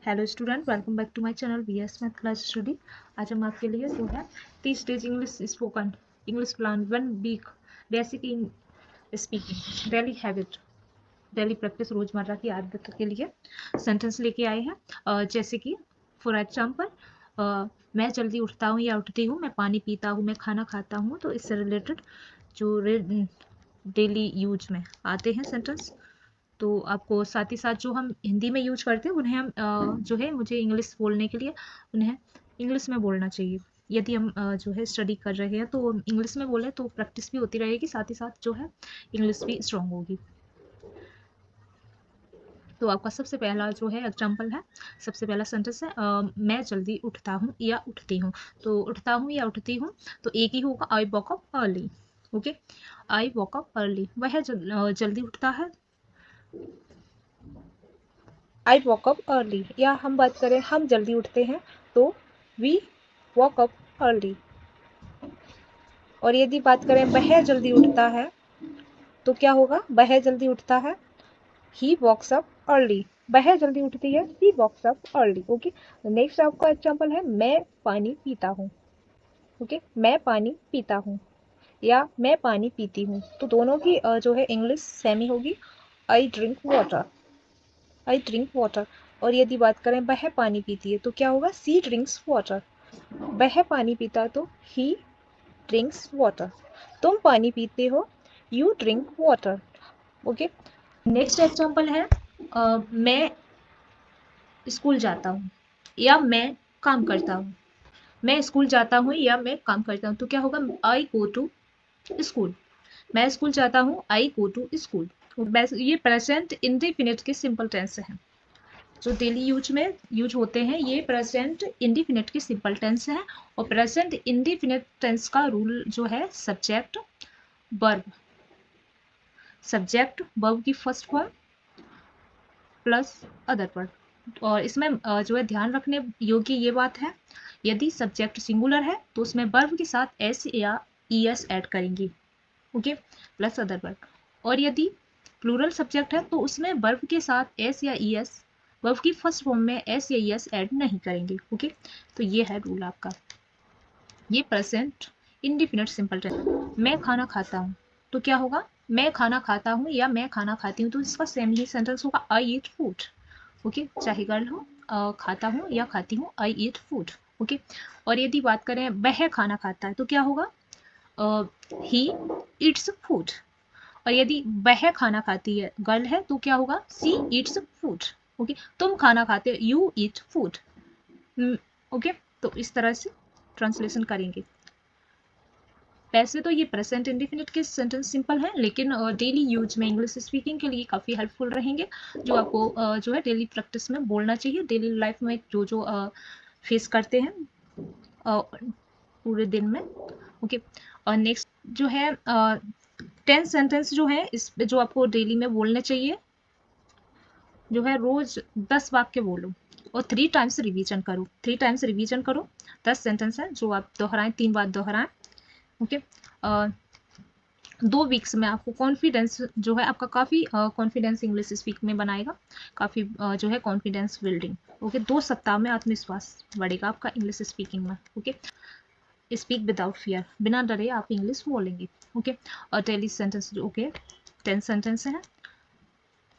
Hello student, welcome back to my channel VS math class study. आज हम आपके लिए जो है 30 days English spoken English plan 1 week basic speaking daily habit daily practice रोजमर्रा की आदत के लिए सेंटेंस लेके आए हैं। जैसे कि फॉर एग्जाम्पल, मैं जल्दी उठता हूँ या उठती हूँ, मैं पानी पीता हूँ, मैं खाना खाता हूँ। तो इससे रिलेटेड जो डेली यूज में आते हैं सेंटेंस, तो आपको साथ ही साथ जो हम हिंदी में यूज करते हैं उन्हें हम जो है मुझे इंग्लिश बोलने के लिए उन्हें इंग्लिश में बोलना चाहिए। यदि हम जो है स्टडी कर रहे हैं तो इंग्लिश में बोले तो प्रैक्टिस भी होती रहेगी, साथ ही साथ जो है इंग्लिश भी स्ट्रांग होगी। तो आपका सबसे पहला जो है एग्जाम्पल है, सबसे पहला सेंटेंस है मैं जल्दी उठता हूँ या उठती हूँ। तो उठता हूँ या उठती हूँ तो एक ही होगा, I walk up early. Okay, I walk up early, वह जल्दी उठता है। आई वॉक अप अर्ली, या हम बात करें हम जल्दी उठते हैं तो वी वॉक अप अर्ली। और यदि बात करें वह जल्दी उठता है तो क्या होगा, वह जल्दी उठता है, ही वॉक्स अप अर्ली। वह जल्दी उठती है, he wakes up early. Okay, next आपका एग्जाम्पल है मैं पानी पीता हूँ। ओके, मैं पानी पीता हूँ या मैं पानी पीती हूँ, तो दोनों की जो है इंग्लिश सेम ही होगी, I drink water, I drink water. और यदि बात करें वह पानी पीती है तो क्या होगा, सी ड्रिंक्स वाटर। वह पानी पीता है तो ही ड्रिंक्स वाटर। तुम पानी पीते हो, you drink water. Okay, next example है मैं स्कूल जाता हूँ या मैं काम करता हूँ। मैं स्कूल जाता हूँ या मैं काम करता हूँ तो क्या होगा, आई गो टू स्कूल। मैं स्कूल जाता हूँ, आई गो टू स्कूल। ये प्रेजेंट इंडेफिनिट के सिंपल टेंस हैं जो डेली यूज में यूज होते हैं। ये प्रेजेंट इंडेफिनिट के सिंपल टेंस है। और प्रेजेंट इंडेफिनिट टेंस का रूल जो है सब्जेक्ट वर्ब, सब्जेक्ट वर्ब की first form plus other verb. और इसमें जो है ध्यान रखने योग्य ये बात है, यदि सब्जेक्ट सिंगुलर है तो उसमें वर्ब के साथ एस या ई एस ऐड करेंगे। Okay, plus other verb. और यदि प्लूरल सब्जेक्ट है तो उसमें वर्ब के साथ एस या ई एस, वर्ब की फर्स्ट फॉर्म में एस या ई एस ऐड नहीं करेंगे। ओके, तो ये है रूल आपका। ये प्रेजेंट इंडिफिनिट सिंपल टेंस। मैं खाना खाता हूँ तो क्या होगा, मैं खाना खाता हूँ या मैं खाना खाती हूँ, तो इसका सेम ही सेंटेंस होगा, आई ईट फूड। ओके, चाहे गर्ल हो, खाता हूँ या खाती हूँ, आई ईट फूड। ओके, और यदि बात करें वह खाना खाता है तो क्या होगा, ही ईट्स फूड। और यदि वह खाना खाती है, गर्ल है, तो क्या होगा, सी ईट्स फूड। ओके, तुम खाना खाते हो, यू ईट फूड। ओके, तो इस तरह से ट्रांसलेशन करेंगे। वैसे तो ये प्रेजेंट इंडेफिनिट के सेंटेंस सिंपल हैं, लेकिन डेली यूज में इंग्लिश स्पीकिंग के लिए काफ़ी हेल्पफुल रहेंगे, जो आपको जो है डेली प्रैक्टिस में बोलना चाहिए, डेली लाइफ में जो जो फेस करते हैं पूरे दिन में। ओके, और नेक्स्ट जो है 10 सेंटेंस जो है इस जो आपको डेली में बोलने चाहिए, जो है रोज 10 वाक्य बोलो और 3 टाइम्स रिवीजन करो। 3 टाइम्स रिवीजन करो, 10 सेंटेंस है जो आप दोहराएं, 3 बार दोहराएं। ओके, 2 वीक्स में आपको कॉन्फिडेंस जो है आपका काफ़ी कॉन्फिडेंस इंग्लिश स्पीक में बनाएगा, काफ़ी जो है कॉन्फिडेंस बिल्डिंग। ओके, 2 सप्ताह में आत्मविश्वास बढ़ेगा आपका इंग्लिश स्पीकिंग में। ओके, स्पीक विदाउट फियर, बिना डरे आप इंग्लिश बोलेंगे। ओके, और डेली सेंटेंस ओके 10 सेंटेंस हैं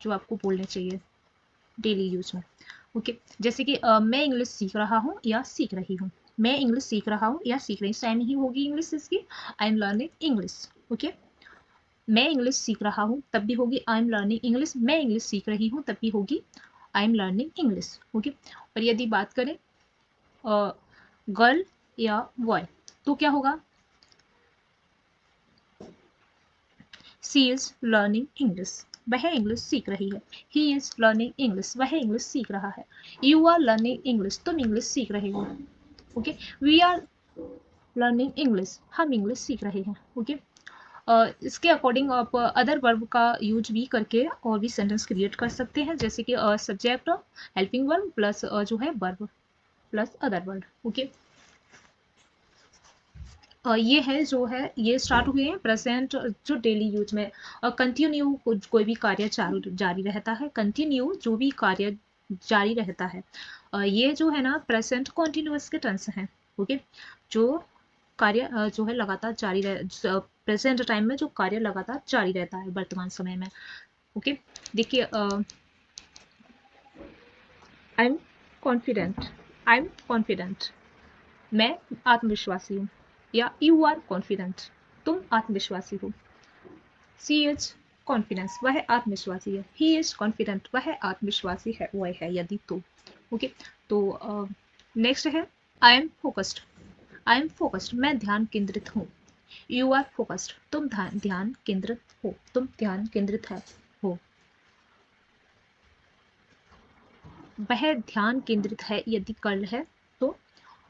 जो आपको बोलने चाहिए डेली यूज में। ओके, जैसे कि मैं इंग्लिश सीख रहा हूँ या सीख रही हूँ। मैं इंग्लिश सीख रहा हूँ या सीख रही हूँ, सेम ही होगी इंग्लिश इसकी, I am learning English. Okay, मैं इंग्लिश सीख रहा हूँ तब भी होगी आई एम लर्निंग इंग्लिश, मैं इंग्लिश सीख रही हूँ तब भी होगी I am learning English. Okay, और यदि बात करें गर्ल या बॉय तो क्या होगा, सी इज लर्निंग इंग्लिश, वह इंग्लिश सीख रही है। ही इज लर्निंग इंग्लिश, वह इंग्लिश सीख रहा है। यू आर लर्निंग इंग्लिश, तुम इंग्लिश सीख रहे हो। Okay, we are learning English, हम इंग्लिश सीख रहे हैं। ओके, इसके अकॉर्डिंग आप अदर वर्ब का यूज भी करके और भी सेंटेंस क्रिएट कर सकते हैं, जैसे कि सब्जेक्ट हेल्पिंग वर्ब प्लस जो है verb plus other verb. Okay, ये है जो है ये स्टार्ट हुए हैं प्रेजेंट जो डेली यूज में। और कंटिन्यू कोई भी कार्य जारी रहता है, कंटिन्यू जो भी कार्य जारी रहता है। ये जो है ना प्रेजेंट कॉन्टिन्यूअस के टेंस हैं। ओके, जो कार्य जो है लगातार जारी रह, प्रेजेंट टाइम में जो कार्य लगातार जारी रहता है वर्तमान समय में। ओके, देखिए I am confident, I am confident, मैं आत्मविश्वासी हूँ, या यू आर कॉन्फिडेंट, तुम आत्मविश्वासी हो। सी इज कॉन्फिडेंस, वह आत्मविश्वासी है। ही इज कॉन्फिडेंट, वह आत्मविश्वासी है, वह है यदि तो। ओके, तो नेक्स्ट है I am focused, I am focused, मैं ध्यान केंद्रित हूँ। यू आर फोकस्ड, तुम ध्यान केंद्रित हो, तुम ध्यान केंद्रित है हो। वह ध्यान केंद्रित है यदि कर्ल है तो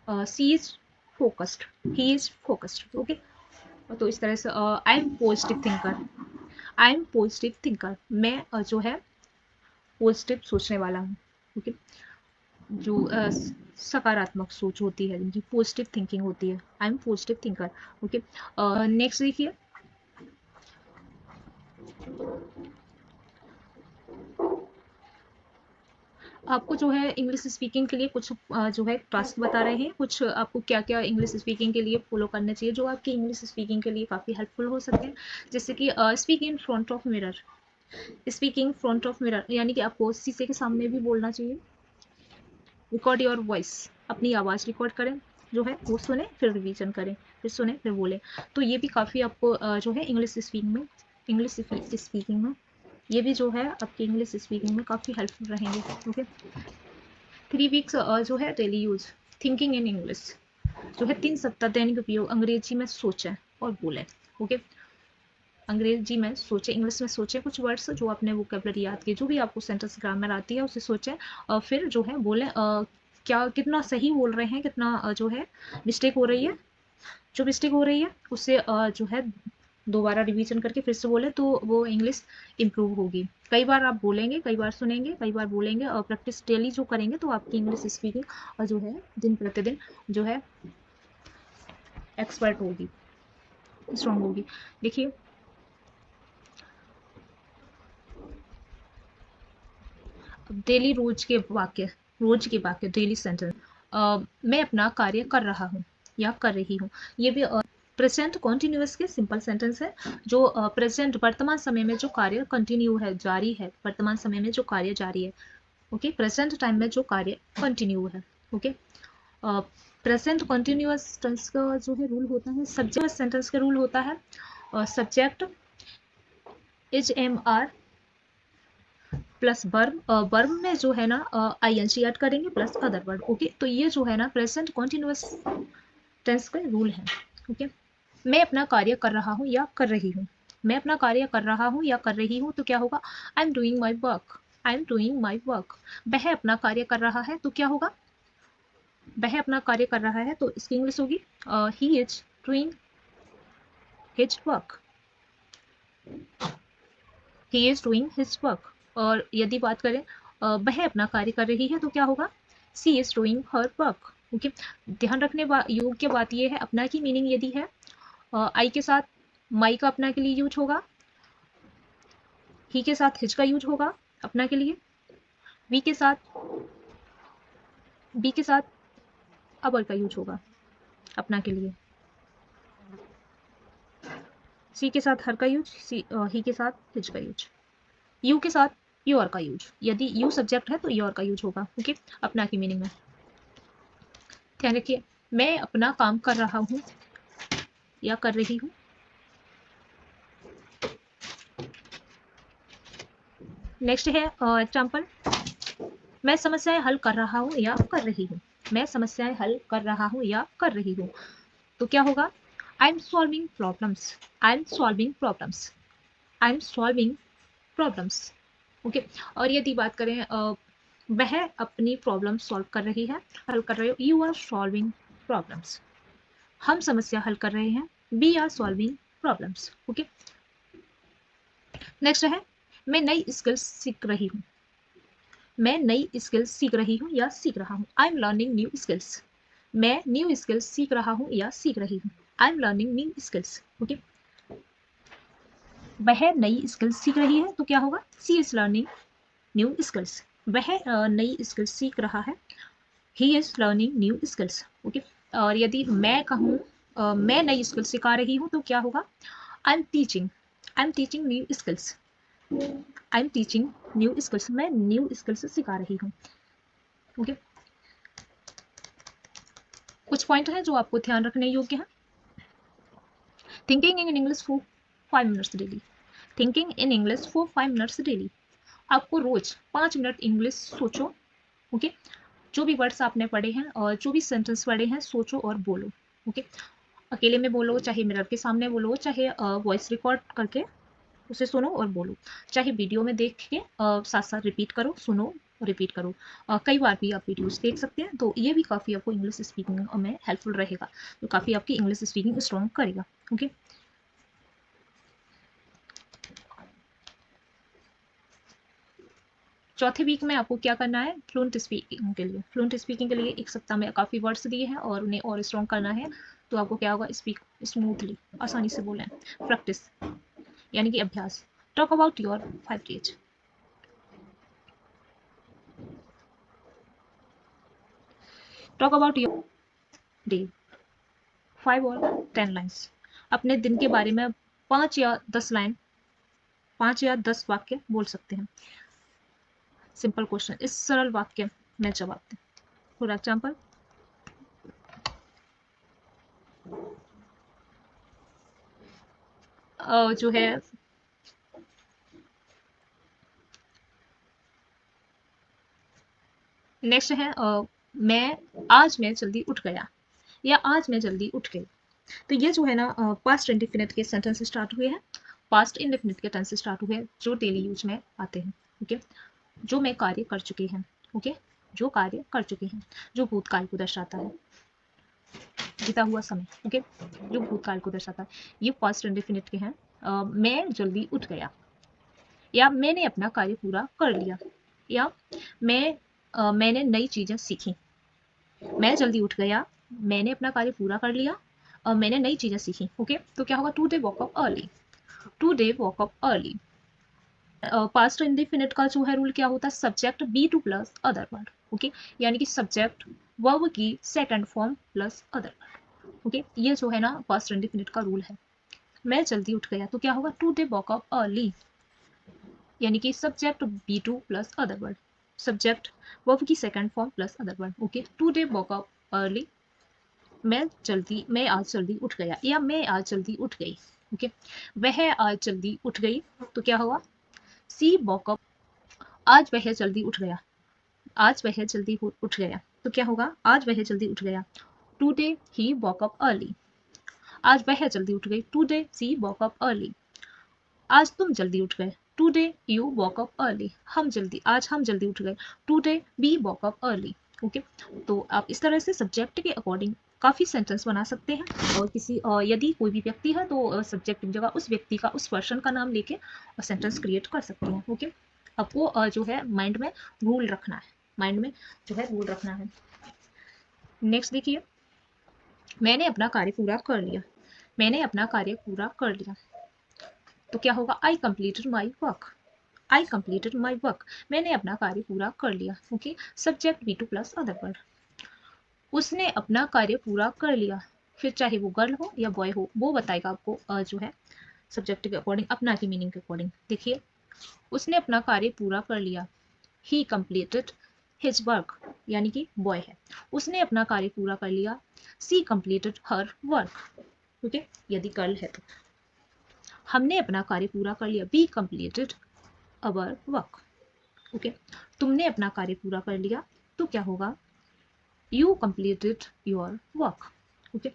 she is focused, he is focused. Okay, तो इस तरह से I am positive thinker, I am positive thinker, मैं जो है पॉजिटिव सोचने वाला हूँ। ओके, जो सकारात्मक सोच होती है, जिनकी पॉजिटिव थिंकिंग होती है, आई am positive thinker. Okay, next देखिए आपको जो है इंग्लिश स्पीकिंग के लिए कुछ जो है टास्क बता रहे हैं, कुछ आपको क्या क्या इंग्लिश स्पीकिंग के लिए फॉलो करने चाहिए जो आपकी इंग्लिश स्पीकिंग के लिए काफ़ी हेल्पफुल हो सकते हैं। जैसे कि speak in front of mirror, speaking front of mirror यानी कि आपको शीशे के सामने भी बोलना चाहिए। रिकॉर्ड योर वॉइस, अपनी आवाज़ रिकॉर्ड करें, जो है वो सुने फिर रिवीजन करें, फिर सुने फिर बोलें। तो ये भी काफ़ी आपको जो है इंग्लिश स्पीकिंग में, इंग्लिश स्पीकिंग में ये भी जो है आपकी इंग्लिश स्पीकिंग में काफ़ी हेल्पफुल रहेंगे। ओके, 3 वीक्स जो है daily use thinking in English, जो है 3 सप्ताह दैनिक उपयोग अंग्रेजी में सोचें और बोलें। ओके, अंग्रेजी में सोचें, इंग्लिश में सोचें कुछ वर्ड्स जो आपने वोकैबुलरी याद की, जो भी आपको सेंटेंस ग्रामर आती है उसे सोचें और फिर जो है बोलें क्या कितना सही बोल रहे हैं, कितना जो है मिस्टेक हो रही है, जो मिस्टेक हो रही है उससे जो है दोबारा रिवीजन करके फिर से बोले तो वो इंग्लिश इम्प्रूव होगी। कई बार आप बोलेंगे, कई बार सुनेंगे, कई बार बोलेंगे और प्रैक्टिस डेली जो करेंगे तो आपकी इंग्लिश स्पीकिंग जो है दिन प्रतिदिन जो है एक्सपर्ट होगी, स्ट्रॉन्ग होगी। देखिए डेली रोज के वाक्य डेली सेंटेंस, मैं अपना कार्य कर रहा हूँ या कर रही हूँ, ये भी प्रेजेंट कॉन्टिन्यूअस के सिंपल सेंटेंस है जो प्रेजेंट वर्तमान समय में जो कार्य कंटिन्यू है, जारी है, वर्तमान समय में जो कार्य जारी है। ओके, प्रेजेंट टाइम में जो कार्य कंटिन्यू है। ओके, प्रेजेंट कॉन्टिन्यूअस टेंस का जो है रूल होता है, सब्जेक्ट सेंटेंस का रूल होता है subject is am are plus verb, verb में जो है ना आईएनजी ऐड करेंगे प्लस अदर वर्ड। ओके, तो ये जो है ना प्रेजेंट कॉन्टिन्यूअस टेंस का रूल है। ओके, मैं अपना कार्य कर रहा हूँ या कर रही हूँ, मैं अपना कार्य कर रहा हूँ या कर रही हूँ तो क्या होगा, I am doing my work, I am doing my work. वह अपना कार्य कर रहा है तो क्या होगा, वह अपना कार्य कर रहा है तो इसकी इंग्लिश होगी he is doing his work, he is doing his work. और यदि बात करें वह अपना कार्य कर रही है तो क्या होगा, she is doing her work. Okay, ध्यान रखने योग्य बात यह है अपना की मीनिंग यदि है आई के साथ माई का अपना के लिए यूज होगा, ही के साथ हिज का यूज होगा अपना के लिए, वी के साथ बी के साथ अवर का यूज होगा अपना के लिए, सी के साथ हर का यूज, ही के साथ हिज का यूज, यू के साथ योर का यूज, यदि यू सब्जेक्ट है तो योर का यूज होगा। ओके, अपना की मीनिंग में ध्यान रखिए, मैं अपना काम कर रहा हूँ या कर रही हूँ। नेक्स्ट है एग्जाम्पल, मैं समस्याएं हल कर रहा हूँ या कर रही हूँ, मैं समस्याएं हल कर रहा हूँ या कर रही हूँ तो क्या होगा, I am solving problems, I am solving problems, I am solving problems. Okay, और यदि बात करें वह अपनी प्रॉब्लम सॉल्व कर रही है, हल कर रहे हो, यू आर सॉल्विंग प्रॉब्लम्स, हम समस्या हल कर रहे हैं, we are solving problems. Okay, next है मैं नई स्किल्स सीख रही हूँ, मैं नई स्किल्स सीख रही हूँ या सीख रहा हूँ, I am learning new skills, मैं न्यू स्किल्स सीख रहा हूँ या सीख रही हूँ, I am learning new skills. Okay, वह नई स्किल्स सीख रही है तो क्या होगा, she is learning new skills, वह नई स्किल सीख रहा है। He is learning new skills. Okay, और यदि मैं कहूँ मैं नई स्किल सिखा रही हूँ तो क्या होगा? I am teaching new skills. I am teaching new skills, मैं न्यू स्किल्स सिखा रही हूँ। ओके, कुछ पॉइंट हैं जो आपको ध्यान रखने योग्य हैं। Thinking in English for 5 minutes daily. Thinking in English for 5 minutes daily. आपको रोज 5 मिनट इंग्लिश सोचो। ओके, जो भी वर्ड्स आपने पढ़े हैं और जो भी सेंटेंस पढ़े हैं सोचो और बोलो। ओके, अकेले में बोलो, चाहे मिरर के सामने बोलो, चाहे वॉइस रिकॉर्ड करके उसे सुनो और बोलो, चाहे वीडियो में देख के साथ साथ रिपीट करो, सुनो रिपीट करो। कई बार भी आप वीडियोस देख सकते हैं, तो ये भी काफ़ी आपको इंग्लिश स्पीकिंग में हेल्पफुल रहेगा, तो काफ़ी आपकी इंग्लिश स्पीकिंग स्ट्रॉन्ग करेगा। ओके, चौथे वीक में आपको क्या करना है? फ्लुएंट स्पीकिंग के लिए, फ्लुएंट स्पीकिंग के लिए एक सप्ताह में काफ़ी वर्ड्स दिए हैं और उन्हें और स्ट्रॉन्ग करना है। तो आपको क्या होगा? स्पीक स्मूथली, आसानी से बोलें। प्रैक्टिस यानी कि अभ्यास। Talk about your 5 days. Talk about your day, 5 और 10 लाइन्स। अपने दिन के बारे में 5 या 10 लाइन, 5 या 10 वाक्य बोल सकते हैं। सिंपल क्वेश्चन, इस सरल वाक्य में जवाब दें। फॉर एग्जाम्पल, जो है नेक्स्ट है मैं जल्दी उठ गया, या आज मैं जल्दी उठ गई। तो ये जो है ना पास्ट इंडेफिनिट के सेंटेंस स्टार्ट हुए हैं, पास्ट इंडेफिनिट के टेंस स्टार्ट हुए हैं जो डेली यूज में आते हैं। ओके, जो मैं कार्य कर चुके हैं। ओके, जो कार्य कर चुके हैं, जो भूतकाल को दर्शाता है, बीता हुआ समय। ओके, जो भूतकाल को दर्शाता है, ये पास्ट इंडेफिनिट के हैं। मैं जल्दी उठ गया, या मैंने अपना कार्य पूरा कर लिया, या मैंने नई चीजें सीखी। मैं जल्दी उठ गया, मैंने अपना कार्य पूरा कर लिया और मैंने नई चीजें सीखी। ओके, तो क्या होगा? Today walk up early, today walk up early. Past indefinite का जो है रूल क्या होता है? Subject V two plus other word. Okay, यानी कि सब्जेक्ट वर्ब की second form plus other word. Okay, ये जो है ना पास्ट इंडेफिनिट का रूल है। मैं जल्दी उठ गया तो क्या होगा? टुडे वॉक अप अर्ली, यानी कि subject V two plus other word, subject verb की second form plus other word. Okay, today walk up early, मैं आज जल्दी उठ गया, या मैं आज जल्दी उठ गई। ओके, वह आज जल्दी उठ गई तो क्या होगा? सी वॉक अप, आज वह जल्दी उठ गया, आज वह जल्दी उठ गया तो क्या होगा? आज वह जल्दी उठ गया। Today he walk up early, आज वह जल्दी उठ गई। Today she walk up early. आज तुम जल्दी उठ गए। Today you walk up early, आज हम जल्दी उठ गए। Today we walk up early. Okay, तो आप इस तरह से सब्जेक्ट के अकॉर्डिंग काफ़ी सेंटेंस बना सकते हैं, और यदि कोई भी व्यक्ति है तो सब्जेक्ट की जगह उस व्यक्ति का, उस पर्सन का नाम लेके सेंटेंस क्रिएट कर सकते हैं। ओके, आपको जो है माइंड में रूल रखना है, माइंड में जो है रूल रखना है। नेक्स्ट देखिए, मैंने अपना कार्य पूरा कर लिया, मैंने अपना कार्य पूरा कर लिया तो क्या होगा? I completed my work, I completed my work, मैंने अपना कार्य पूरा कर लिया। Okay, subject V two plus other word. उसने अपना कार्य पूरा कर लिया, फिर चाहे वो गर्ल हो या बॉय हो, वो बताएगा आपको जो है सब्जेक्ट के अकॉर्डिंग, अपना की मीनिंग के अकॉर्डिंग। देखिए, उसने अपना कार्य पूरा कर लिया, ही कंप्लीटेड हिज वर्क, यानी कि बॉय है। उसने अपना कार्य पूरा कर लिया, she completed her work. Okay, यदि गर्ल है तो हमने अपना कार्य पूरा कर लिया, we completed our work. Okay, तुमने अपना कार्य पूरा कर लिया तो क्या होगा? You completed your work. Okay,